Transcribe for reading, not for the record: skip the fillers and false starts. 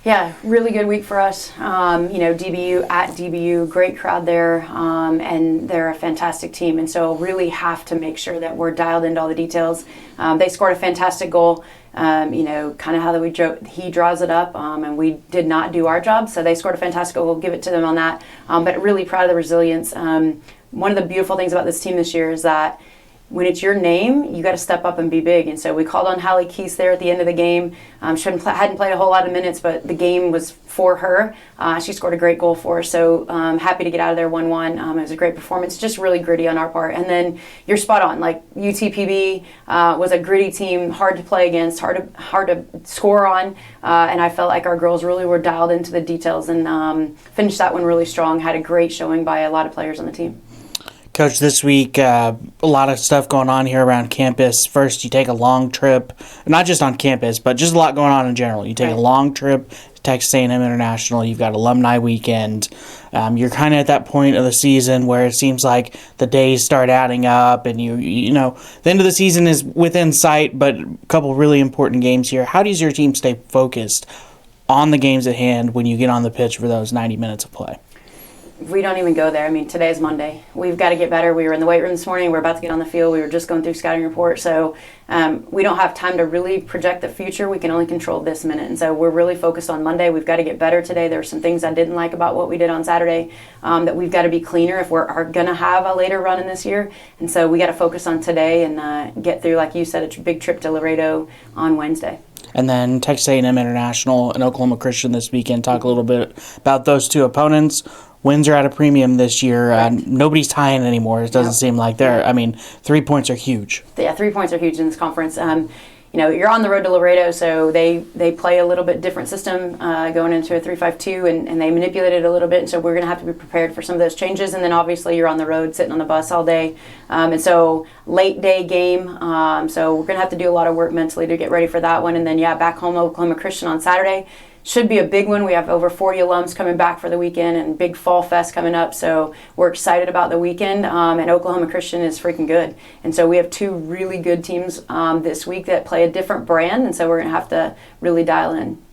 Yeah, really good week for us. DBU at DBU, great crowd there, and they're a fantastic team. And so really have to make sure that we're dialed into all the details. They scored a fantastic goal. Kind of how he draws it up, and we did not do our job. So they scored a fantastic goal. We'll give it to them on that. But really proud of the resilience. One of the beautiful things about this team this year is that when it's your name, you got to step up and be big. And so we called on Hallie Keese there at the end of the game. She hadn't played a whole lot of minutes, but the game was for her. She scored a great goal for us. So happy to get out of there 1-1. It was a great performance, just really gritty on our part. And then you're spot on. Like UTPB was a gritty team, hard to play against, hard to score on. And I felt like our girls really were dialed into the details and finished that one really strong. Had a great showing by a lot of players on the team. Coach, this week, a lot of stuff going on here around campus. First, you take a long trip, not just on campus, but just a lot going on in general. You take a long trip to Texas A&M International. You've got alumni weekend. You're kind of at that point of the season where it seems like the days start adding up, and you know the end of the season is within sight, but a couple really important games here. How does your team stay focused on the games at hand when you get on the pitch for those 90 minutes of play? We don't even go there. I mean, today is Monday. We've got to get better. We were in the weight room this morning. We're about to get on the field. We were just going through scouting report. So we don't have time to really project the future. We can only control this minute. And so we're really focused on Monday. We've got to get better today. There were some things I didn't like about what we did on Saturday, that we've got to be cleaner if we're going to have a later run in this year. And so we got to focus on today and get through, like you said, a big trip to Laredo on Wednesday. And then Texas A&M International and Oklahoma Christian this weekend. Talk a little bit about those two opponents. Wins are at a premium this year. Nobody's tying anymore. It doesn't seem like they're. I mean, 3 points are huge. Yeah, 3 points are huge in this conference. You're on the road to Laredo, so they play a little bit different system going into a 3-5-2, and they manipulate it a little bit. And so we're going to have to be prepared for some of those changes. And then obviously you're on the road, sitting on the bus all day, and so late day game. So we're going to have to do a lot of work mentally to get ready for that one. And then back home Oklahoma Christian on Saturday. Should be a big one. We have over 40 alums coming back for the weekend and big fall fest coming up. So we're excited about the weekend. And Oklahoma Christian is freaking good. And so we have two really good teams this week that play a different brand. And so we're going to have to really dial in.